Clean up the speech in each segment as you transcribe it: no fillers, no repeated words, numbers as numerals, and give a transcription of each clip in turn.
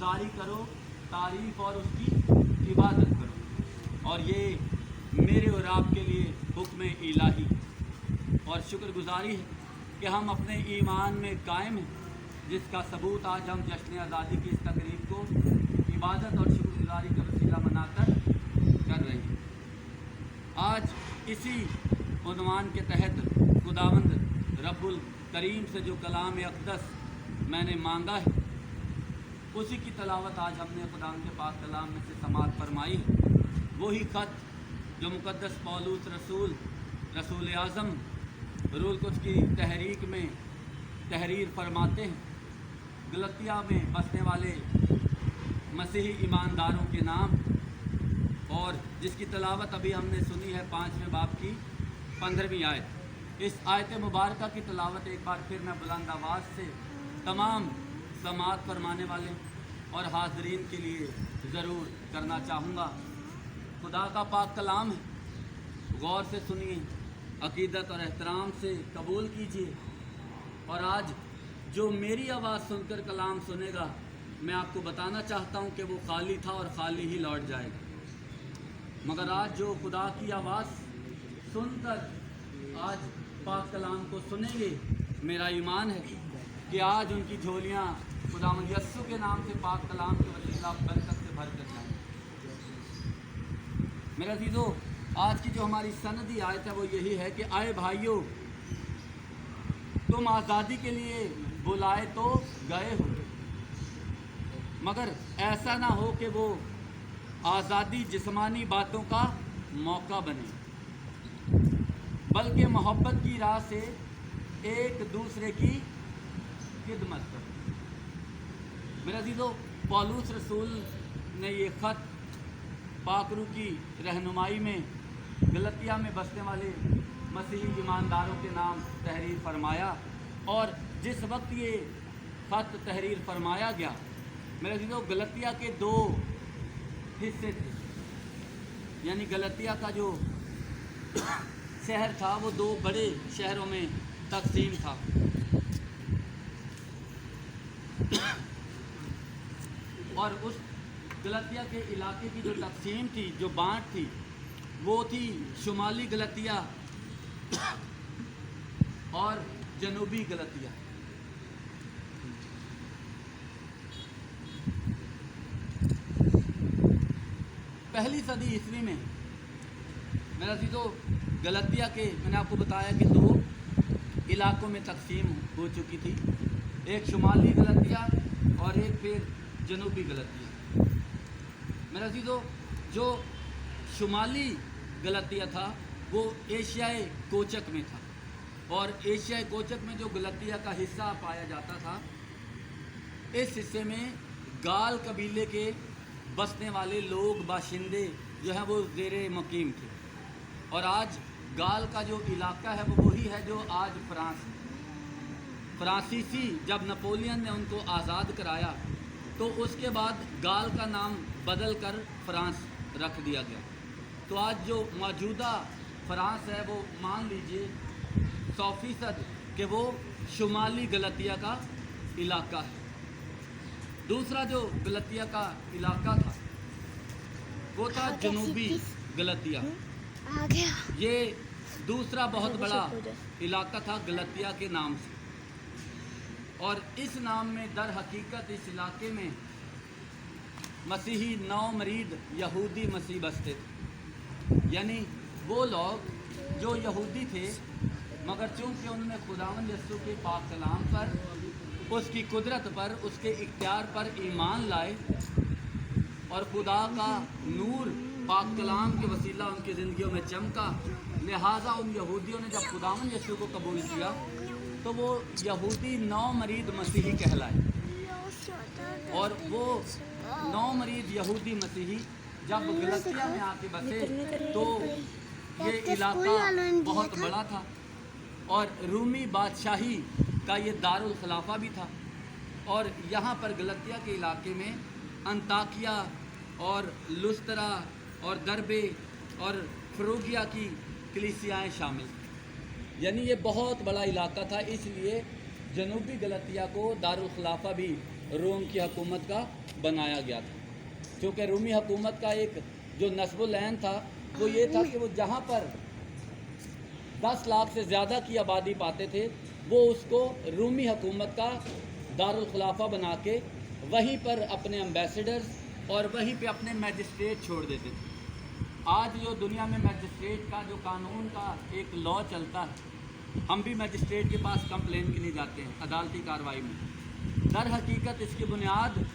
गुजारी करो, तारीफ़ और उसकी इबादत करो। और ये मेरे और आपके लिए हुक्म इलाही और शुक्रगुजारी है कि हम अपने ईमान में कायम हैं, जिसका सबूत आज हम जश्न आज़ादी की इस तकरीब को इबादत और शुक्रगुजारी का वसीला बनाकर कर रहे हैं। आज इसी उन्वान के तहत खुदावंद रब्बुल करीम से जो कलाम अक़दस मैंने मांगा है, उसी की तलावत आज हमने खुदावंद के पाक कलाम में से समाअत फरमाई है। वही ख़त जो मुक़द्दस पौलूस रसूल आज़म रूहुल कुद्स की तहरीक में तहरीर फरमाते हैं, गलतिया में बसने वाले मसीही ईमानदारों के नाम, और जिसकी तलावत अभी हमने सुनी है 5वें बाब की 15वीं आयत। इस आयत मुबारका की तलावत एक बार फिर मैं बुलंद आवाज़ से तमाम समाअत फरमाने वाले और हाज़रीन के लिए ज़रूर करना चाहूँगा। खुदा का पाक कलाम है, गौर से सुनिए, अक़ीदत और एहतराम से कबूल कीजिए। और आज जो मेरी आवाज़ सुनकर कलाम सुनेगा, मैं आपको बताना चाहता हूँ कि वो खाली था और खाली ही लौट जाएगा। मगर आज जो खुदा की आवाज़ सुनकर आज पाक कलाम को सुनेंगे, मेरा ईमान है कि आज उनकी झोलियाँ खुदावंद यस्सु के नाम से पाक कलाम के वसीला बरकत से भर कर जाएँ। मेरे अज़ीज़ों, आज की जो हमारी सनदी आयत है वो यही है कि आए भाइयों, तुम आज़ादी के लिए बुलाए तो गए हो, मगर ऐसा ना हो कि वो आज़ादी जिस्मानी बातों का मौका बने, बल्कि मोहब्बत की राह से एक दूसरे की खिदमत करो। मेरे अज़ीज़ों, पौलूस रसूल ने ये ख़त पाकरू की रहनुमाई में गलतिया में बसने वाले मसीही ईमानदारों के नाम तहरीर फरमाया। और जिस वक्त ये ख़त तहरीर फरमाया गया, मेरे अज़ीज़ों, गलतिया के दो हिस्से थे, यानी गलतिया का जो शहर था वो दो बड़े शहरों में तकसीम था। और उस गलतिया के इलाके की जो तकसीम थी, जो बाँट थी, वो थी शुमाली गलतिया और जनूबी गलतिया। पहली सदी ईस्वी में मेरे अज़ीज़ों, गलतिया के मैंने आपको बताया कि दो इलाकों में तकसीम हो चुकी थी, एक शुमाली गलतिया और एक फिर जनूबी गलतिया। मेरे अज़ीज़ों, जो शुमाली गलतिया था वो एशियाई कोचक में था, और एशियाई कोचक में जो गलतिया का हिस्सा पाया जाता था, इस हिस्से में गाल कबीले के बसने वाले लोग, बाशिंदे जो हैं वो ज़ेरे मुकीम थे। और आज गाल का जो इलाका है वो वही है जो आज फ्रांस है। फ्रांसीसी जब नपोलियन ने उनको आज़ाद कराया तो उसके बाद गाल का नाम बदल कर फ्रांस रख दिया गया। तो आज जो मौजूदा फ्रांस है वो मान लीजिए 100% कि वो शुमाली गलतिया का इलाका है। दूसरा जो गलतिया का इलाका था वो था जनूबी गलतिया। ये दूसरा बहुत बड़ा इलाका था गलतिया के नाम से, और इस नाम में दर हकीकत इस इलाके में मसीही नौमरीद यहूदी मसीह बसते थे, यानी वो लोग जो यहूदी थे, मगर चूँकि उन्होंने खुदावंद यस्सु के पाक कलाम पर, उसकी कुदरत पर, उसके इख्तियार पर ईमान लाए, और खुदा का नूर पाक कलाम के वसीला उनकी ज़िंदगियों में चमका। लिहाजा उन यहूदियों ने जब खुदावंद यस्सु को कबूल किया तो वो यहूदी नौमरीद मसीही कहलाए। और वो नौमरीद यहूदी मसीही जब गलतिया में आके बसे तो ये इलाका बहुत बड़ा था, और रूमी बादशाही का ये दारुल खिलाफा भी था। और यहाँ पर गलतिया के इलाके में अंताकिया और लुस्त्रा और दरबे और फ्रूगिया की कलीसियाएँ शामिल थीं, यानी ये बहुत बड़ा इलाका था। इसलिए जनूबी गलतिया को दारुल खिलाफा भी रोम की हुकूमत का बनाया गया था, क्योंकि रूमी हुकूमत का एक जो नस्बुल ऐन था वो ये था कि वो जहाँ पर 10 लाख से ज़्यादा की आबादी पाते थे वो उसको रूमी हुकूमत का दारुल खिलाफा बना के वहीं पर अपने एम्बेसडर्स और वहीं पे अपने मैजिस्ट्रेट छोड़ देते थे। आज जो दुनिया में मैजिस्ट्रेट का जो कानून का एक लॉ चलता है, हम भी मैजिस्ट्रेट के पास कंप्लेन के लिए जाते हैं अदालती कार्रवाई में, दर हकीकत इसकी बुनियाद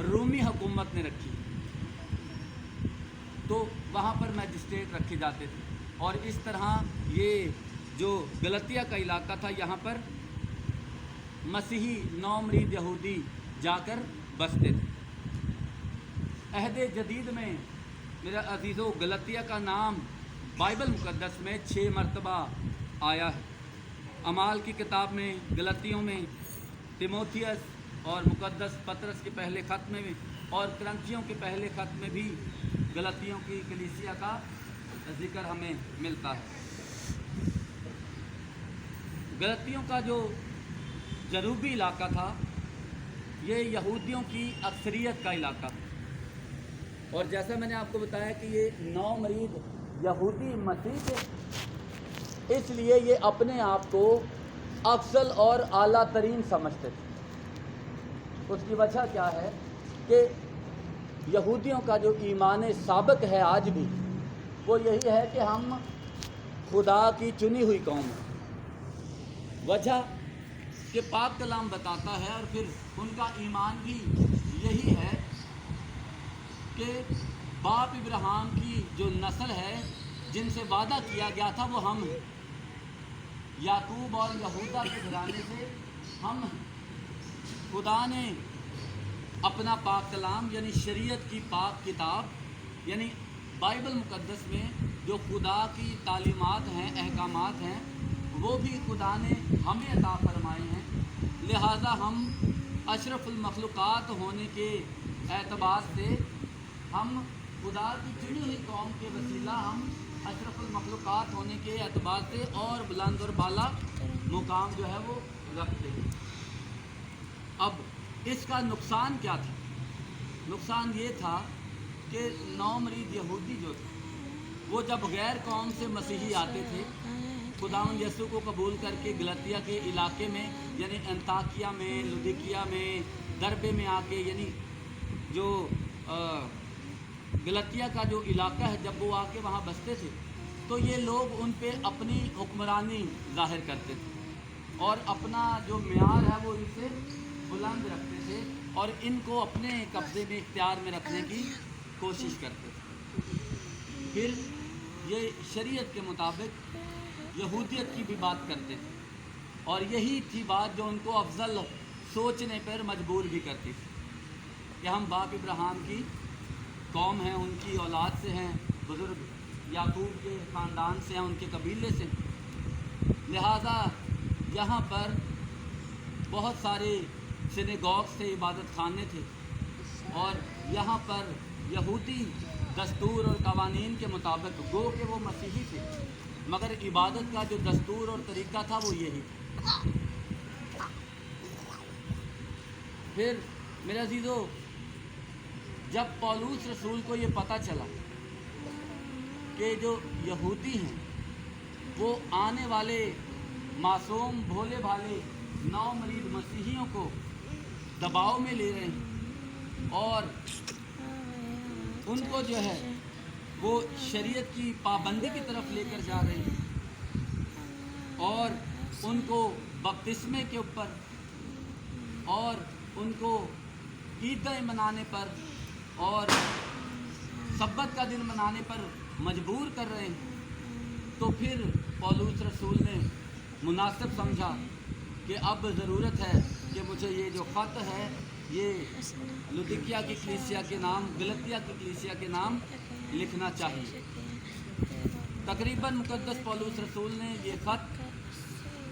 रूमी हुकूमत ने रखी। तो वहाँ पर मैजिस्ट्रेट रखे जाते थे और इस तरह ये जो गलतिया का इलाका था यहाँ पर मसीही नौमरीद यहूदी जाकर बसते थे। अहद जदीद में मेरा अजीज़ों गलतिया का नाम बाइबल मुक़द्दस में 6 मरतबा आया है। अमाल की किताब में, गलतियों में, तिमोथियस और मुक़द्दस पतरस के पहले ख़त में और करंथियों के पहले ख़त में भी गलतियों की कलीसिया का जिक्र हमें मिलता है। गलतियों का जो जनूबी इलाका था ये यहूदियों की अक्सरियत का इलाका था, और जैसा मैंने आपको बताया कि ये 9 मरीद यहूदी मसीह थे, इसलिए ये अपने आप को अफजल और आला तरीन समझते थे। उसकी वजह क्या है कि यहूदियों का जो ईमान साबिक है आज भी, वो यही है कि हम खुदा की चुनी हुई कौम हैं। वजह कि पाक कलाम बताता है और फिर उनका ईमान भी यही है कि बाप इब्राहिम की जो नस्ल है जिनसे वादा किया गया था वो हम हैं। याकूब और यहूदा के घराने से हम हैं। खुदा ने अपना पाक कलाम यानी शरीयत की पाक किताब यानी बाइबल मुक़द्दस में जो खुदा की तालीमात हैं, अहकामात हैं, वो भी खुदा ने हमें अता फरमाए हैं। लिहाजा हम अशरफुल मखलूक़ात होने के एतबार से हम खुदा की चुनी हुई कौम के वसीला हम अशरफुल मखलूक़ात होने के एतबार से और बुलंद और बाला मुकाम जो है वो रखते हैं। अब इसका नुकसान क्या था? नुकसान ये था कि 9 मरीद यहूदी जो थे वो जब गैर कौम से मसीही आते थे, खुदावंद यीशु को कबूल करके गलतिया के इलाके में यानी अंताकिया में, लुदिकिया में, दरबे में आके यानी जो गलतिया का जो इलाका है, जब वो आके वहाँ बसते थे तो ये लोग उन पे अपनी हुक्मरानी जाहिर करते थे और अपना जो म्यार है वो इनसे बुलंद रखते थे और इनको अपने कब्ज़े में, इख्तियार में रखने की कोशिश करते थे। फिर ये शरीयत के मुताबिक यहूदियत की भी बात करते थे और यही थी बात जो उनको अफजल सोचने पर मजबूर भी करती थी कि हम बाप इब्राहिम की कौम हैं, उनकी औलाद से हैं, बुज़ुर्ग याकूब के ख़ानदान से हैं, उनके कबीले से। लिहाजा यहाँ पर बहुत सारे सिनेगॉग से इबादत खाने थे और यहाँ पर यहूदी दस्तूर और कवानीन के मुताबिक गो के वो मसीही थे, मगर इबादत का जो दस्तूर और तरीक़ा था वो यही था। फिर मेरे अजीज़ों, जब पौलुस रसूल को ये पता चला कि जो यहूदी हैं वो आने वाले मासूम भोले भाले 9 मरीद मसीहियों को दबाव में ले रहे हैं और उनको जो है वो शरीयत की पाबंदी की तरफ लेकर जा रहे हैं और उनको बपतिस्मे के ऊपर और उनको ईदें मनाने पर और सब्बत का दिन मनाने पर मजबूर कर रहे हैं, तो फिर पौलुस रसूल ने मुनासिब समझा कि अब ज़रूरत है कि मुझे ये जो ख़त है ये लुदिकिया की कलीसिया के नाम, गलतिया की कलीसिया के नाम लिखना चाहिए। तकरीबन मुक़द्दस पौलुस रसूल ने ये ख़त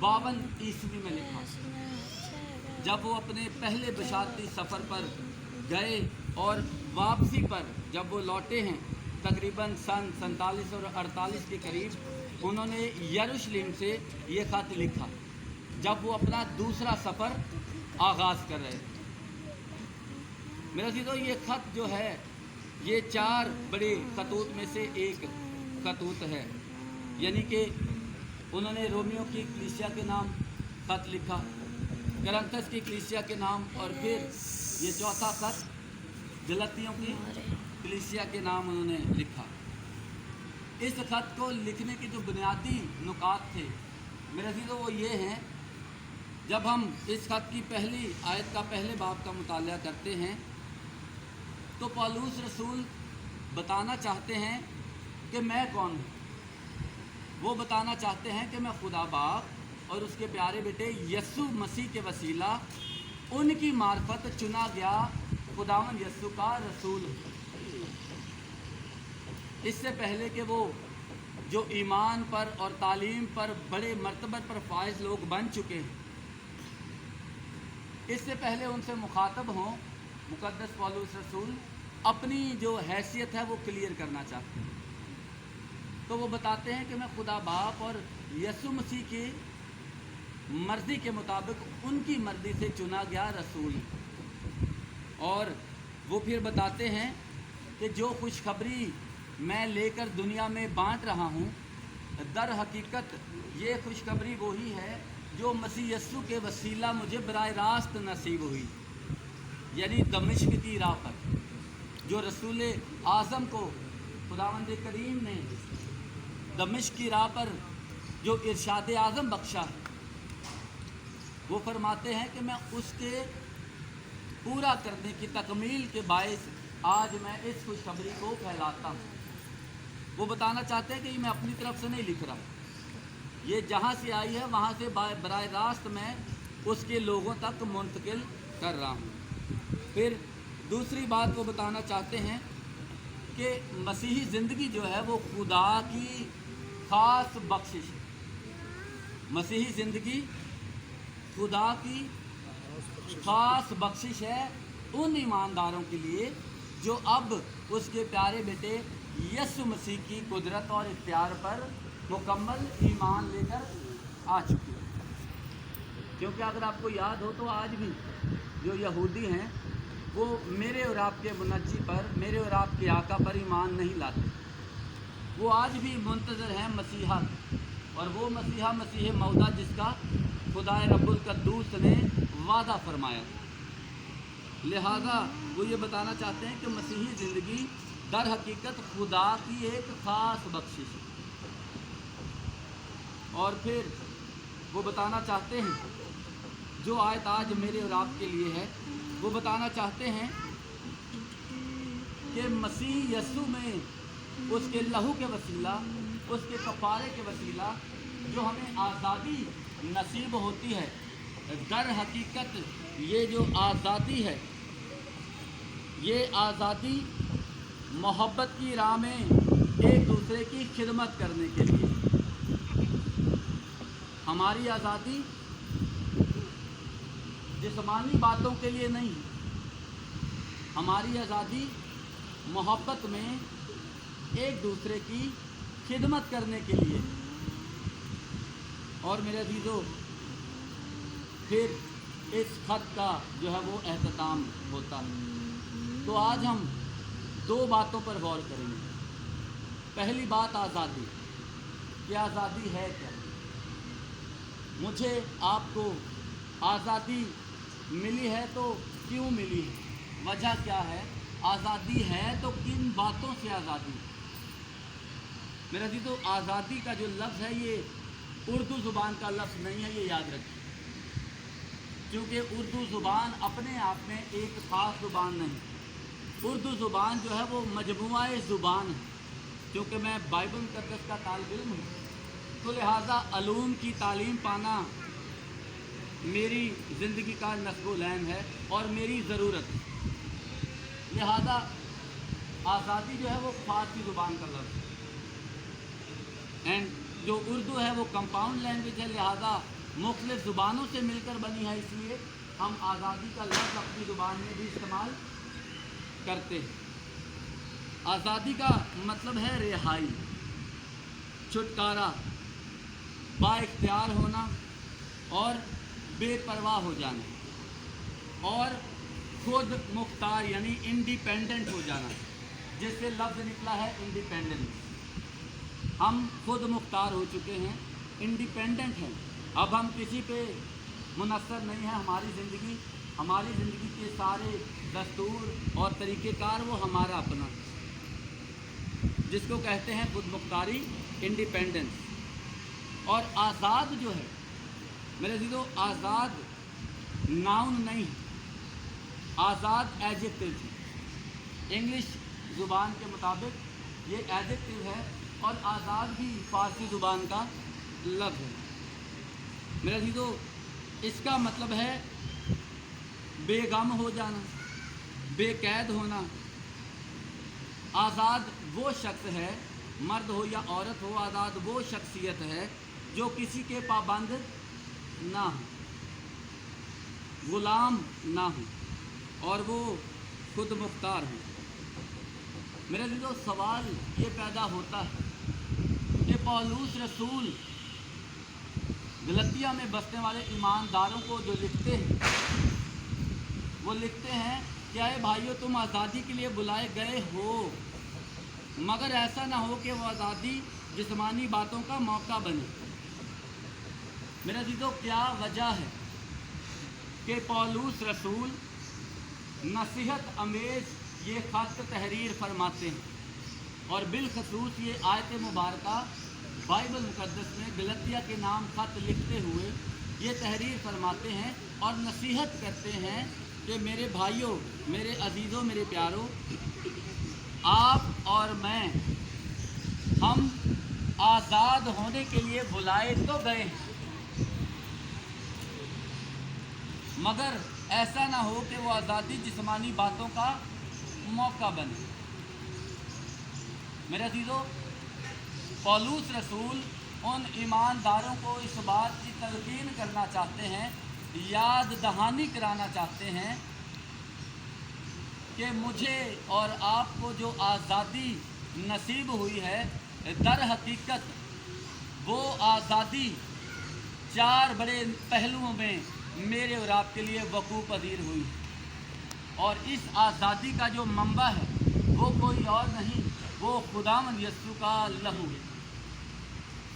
52 ईस्वी में लिखा, जब वो अपने पहले बशारती सफ़र पर गए और वापसी पर जब वो लौटे हैं तकरीबन सन 47 और 48 के करीब उन्होंने यरूशलेम से ये ख़त लिखा जब वो अपना दूसरा सफ़र आगाज़ कर रहे थे। मेरा अज़ीज़ों, ये ख़त जो है ये 4 बड़े खतूत में से एक खतूत है। यानी कि उन्होंने रोमियो की कलीसिया के नाम ख़त लिखा, करंथस की कलीसिया के नाम, और फिर ये चौथा ख़त गलतियों की कलीसिया के नाम उन्होंने लिखा। इस ख़त को लिखने के जो बुनियादी नुकात थे मेरे अज़ीज़ों वो ये हैं, जब हम इस ख़त की पहली आयत का पहले बाब का मुताला करते हैं तो पौलुस रसूल बताना चाहते हैं कि मैं कौन हूँ। वो बताना चाहते हैं कि मैं खुदा बाप और उसके प्यारे बेटे यस्सु मसीह के वसीला उनकी मार्फत चुना गया खुदावन यस्सु का रसूल हूँ। इससे पहले कि वो जो ईमान पर और तालीम पर बड़े मर्तबत पर फाइज लोग बन चुके हैं, इससे पहले उनसे मुखातब हों, मुकद्दस पौलुस रसूल अपनी जो हैसियत है वो क्लियर करना चाहते हैं। तो वो बताते हैं कि मैं खुदा बाप और यस्सु मसीह की मर्ज़ी के मुताबिक उनकी मर्ज़ी से चुना गया रसूल। और वो फिर बताते हैं कि जो खुशखबरी मैं लेकर दुनिया में बांट रहा हूँ, दर हकीकत ये खुशखबरी वही है जो मसीह यस्सु के वसीला मुझे बराह रास्त नसीब हुई। यानी दमिश्क की राह पर जो रसूल आज़म को खुदावंद करीम ने दमिश्क की राह पर जो इरशाद आज़म बख्शा है, वो फरमाते हैं कि मैं उसके पूरा करने की तकमील के बायस आज मैं इस खुशखबरी को फैलाता हूँ। वो बताना चाहते हैं कि मैं अपनी तरफ से नहीं लिख रहा, ये जहाँ से आई है वहाँ से बराह रास्त मैं उसके लोगों तक मुंतकिल कर रहा हूँ। फिर दूसरी बात वो बताना चाहते हैं कि मसीही ज़िंदगी जो है वो खुदा की ख़ास बख्शिश है। मसीही ज़िंदगी खुदा की ख़ास बख्शिश है उन ईमानदारों के लिए जो अब उसके प्यारे बेटे यस्सु मसीह की कुदरत और इख्तियार पर मुकम्मल ईमान लेकर आ चुके हैं। क्योंकि अगर आपको याद हो तो आज भी जो यहूदी हैं वो मेरे और आपके मुनज्जी पर, मेरे और आपके आका पर ईमान नहीं लाते। वो आज भी मुंतज़र हैं मसीहा, और वो मसीहा मसीह मौदा जिसका खुदाए रब्बुल कद्दूस ने वादा फरमाया। लिहाजा वो ये बताना चाहते हैं कि मसीही ज़िंदगी दर हकीकत खुदा की एक ख़ास बख्शिश है। और फिर वो बताना चाहते हैं, जो आयत आज मेरे और आपके लिए है, वो बताना चाहते हैं कि मसीह यस्सु में उसके लहू के वसीला, उसके कफ़ारे के वसीला जो हमें आज़ादी नसीब होती है, दर हकीकत ये जो आज़ादी है, ये आज़ादी मोहब्बत की राह में एक दूसरे की खिदमत करने के लिए। हमारी आज़ादी जिस्मानी बातों के लिए नहीं, हमारी आज़ादी मोहब्बत में एक दूसरे की खिदमत करने के लिए। और मेरे अज़ीज़ों, फिर इस ख़त का जो है वो एहतताम होता है। तो आज हम 2 बातों पर गौर करेंगे। पहली बात आज़ादी, कि आज़ादी है क्या। मुझे आपको आज़ादी मिली है तो क्यों मिली है, वजह क्या है, आज़ादी है तो किन बातों से आज़ादी। मेरा जी, तो आज़ादी का जो लफ्ज़ है ये उर्दू ज़ुबान का लफ्ज़ नहीं है, ये याद रखिए। क्योंकि उर्दू ज़ुबान अपने आप में एक ख़ास ज़ुबान नहीं, उर्दू ज़ुबान जो है वो मजमूआ ज़ुबान है। क्योंकि मैं बाइबल मुक़द्दस का तालिब इल्म हूँ, तो लिहाजा अलूम की तालीम पाना मेरी ज़िंदगी का नस्ब-ओ-लैन है और मेरी ज़रूरत है। लिहाजा आज़ादी जो है वो फ़ारसी ज़ुबान का लफ्ज़ है, एंड जो उर्दू है वो कंपाउंड लैंग्वेज है। लिहाजा मुख्तलिफ़ ज़ुबानों से मिलकर बनी है, इसलिए हम आज़ादी का लफ्ज़ अपनी ज़ुबान में भी इस्तेमाल करते हैं। आज़ादी का मतलब है रिहाई, छुटकारा, बाइख्तियार होना और बेपरवाह हो जाना। और खुद मुख्तार यानी इंडिपेंडेंट हो जाना, जिससे लफ्ज़ निकला है इंडिपेंडेंस। हम खुद मुख्तार हो चुके हैं, इंडिपेंडेंट हैं। अब हम किसी पे मुनस्सर नहीं है। हमारी ज़िंदगी के सारे दस्तूर और तरीक़ेकार वो हमारा अपना, जिसको कहते हैं खुद मुख्तारी, इंडिपेंडेंस। और आज़ाद जो है मेरे अज़ीज़ों, आज़ाद नाउन नहीं है, आज़ाद एडजेक्टिव है। इंग्लिश ज़ुबान के मुताबिक ये एडजेक्टिव है और आज़ाद भी फ़ारसी ज़ुबान का लफ्ज़ है। मेरे अज़ीज़ों, इसका मतलब है बेगम हो जाना, बेकैद होना। आज़ाद वो शख्स है, मर्द हो या औरत हो, आज़ाद वो शख्सियत है जो किसी के पाबंद ना हो, ग़ुलाम ना हो और वो खुद मुख्तार हो। मेरे अज़ीज़ों, सवाल ये पैदा होता है कि पौलुस रसूल गलतिया में बसने वाले ईमानदारों को जो लिखते हैं, वो लिखते हैं कि अरे भाइयों, तुम आज़ादी के लिए बुलाए गए हो, मगर ऐसा ना हो कि वो आज़ादी जिस्मानी बातों का मौका बने। मेरे अज़ीज़ों, क्या वजह है कि पौलुस रसूल नसीहत अमेज़ ये ख़त तहरीर फरमाते हैं और बिलखसूस ये आयत मुबारका बाइबल मुक़द्दस में गलतिया के नाम ख़त लिखते हुए ये तहरीर फरमाते हैं और नसीहत करते हैं कि मेरे भाइयों, मेरे अज़ीज़ों, मेरे प्यारों, आप और मैं, हम आज़ाद होने के लिए बुलाए तो गए हैं, मगर ऐसा ना हो कि वो आज़ादी जिस्मानी बातों का मौका बने। मेरे अज़ीज़ों, पौलुस रसूल उन ईमानदारों को इस बात की तलकीन करना चाहते हैं, याद दहानी कराना चाहते हैं कि मुझे और आपको जो आज़ादी नसीब हुई है, दर हकीकत वो आज़ादी चार बड़े पहलुओं में मेरे और आपके लिए वक़ूफ़ पज़ीर हुई। और इस आज़ादी का जो मंबा है वो कोई और नहीं, वो खुदावंद यस्सु का लहू है,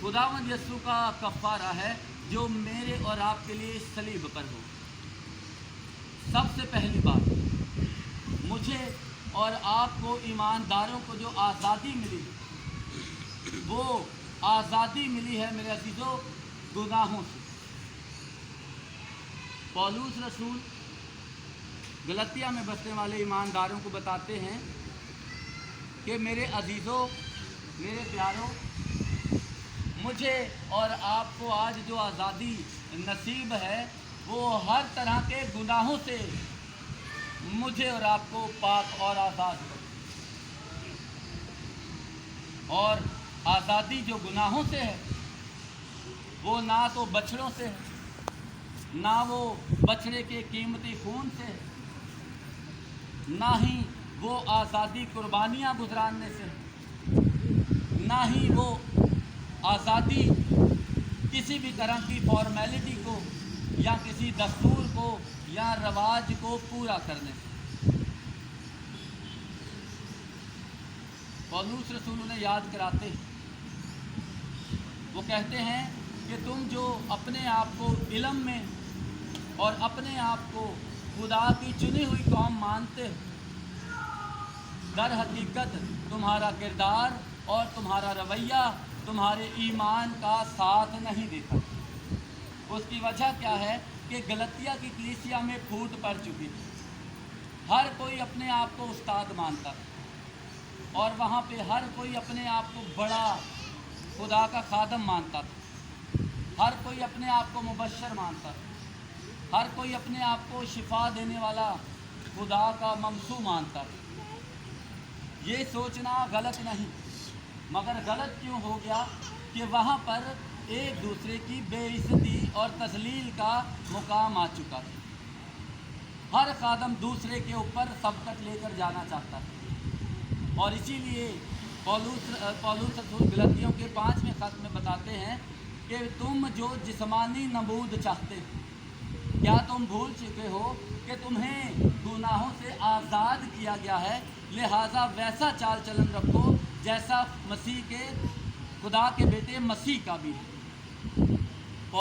खुदावंद यस्सु का कफ़ारा है जो मेरे और आपके लिए सलीब पर हो। सबसे पहली बात, मुझे और आपको ईमानदारों को जो आज़ादी मिली, वो आज़ादी मिली है मेरे अज़ीज़ों गुनाहों से। पौलुस रसूल गलतिया में बसने वाले ईमानदारों को बताते हैं कि मेरे अज़ीज़ों, मेरे प्यारों, मुझे और आपको आज जो आज़ादी नसीब है वो हर तरह के गुनाहों से मुझे और आपको पाक और आज़ाद कर। और आज़ादी जो गुनाहों से है वो ना तो बछड़ों से है, ना वो बछड़े के कीमती खून से है, ना ही वो आज़ादी कुर्बानियाँ गुजराने से, ना ही वो आज़ादी किसी भी तरह की फॉर्मेलिटी को या किसी दस्तूर को या रवाज को पूरा करने से। पौलुस रसूल उन्हें याद कराते हैं, वो कहते हैं कि तुम जो अपने आप को इल्म में और अपने आप को खुदा की चुनी हुई कौम मानते हो, दर हकीकत तुम्हारा किरदार और तुम्हारा रवैया तुम्हारे ईमान का साथ नहीं देता। उसकी वजह क्या है कि गलतिया की कलीसिया में फूट पड़ चुकी थी। हर कोई अपने आप को उस्ताद मानता था और वहाँ पे हर कोई अपने आप को बड़ा खुदा का खादम मानता था, हर कोई अपने आप को मुबश्शर मानता था, हर कोई अपने आप को शिफा देने वाला खुदा का ममसू मानता था। ये सोचना गलत नहीं, मगर गलत क्यों हो गया कि वहाँ पर एक दूसरे की बेइज्जती और तज़लील का मुकाम आ चुका था। हर खादम दूसरे के ऊपर सबकत लेकर जाना चाहता था और इसीलिए पौलुस रसूल गलतियों के 5वें खत में बताते हैं कि तुम जो जिस्मानी नबूद चाहते हो, کیا تم بھول چکے ہو کہ تمہیں گناہوں سے آزاد کیا گیا ہے؟ لہٰذا ویسا چال چلن رکھو جیسا مسیح کے خدا کے بیٹے مسیح کا بھی ہے۔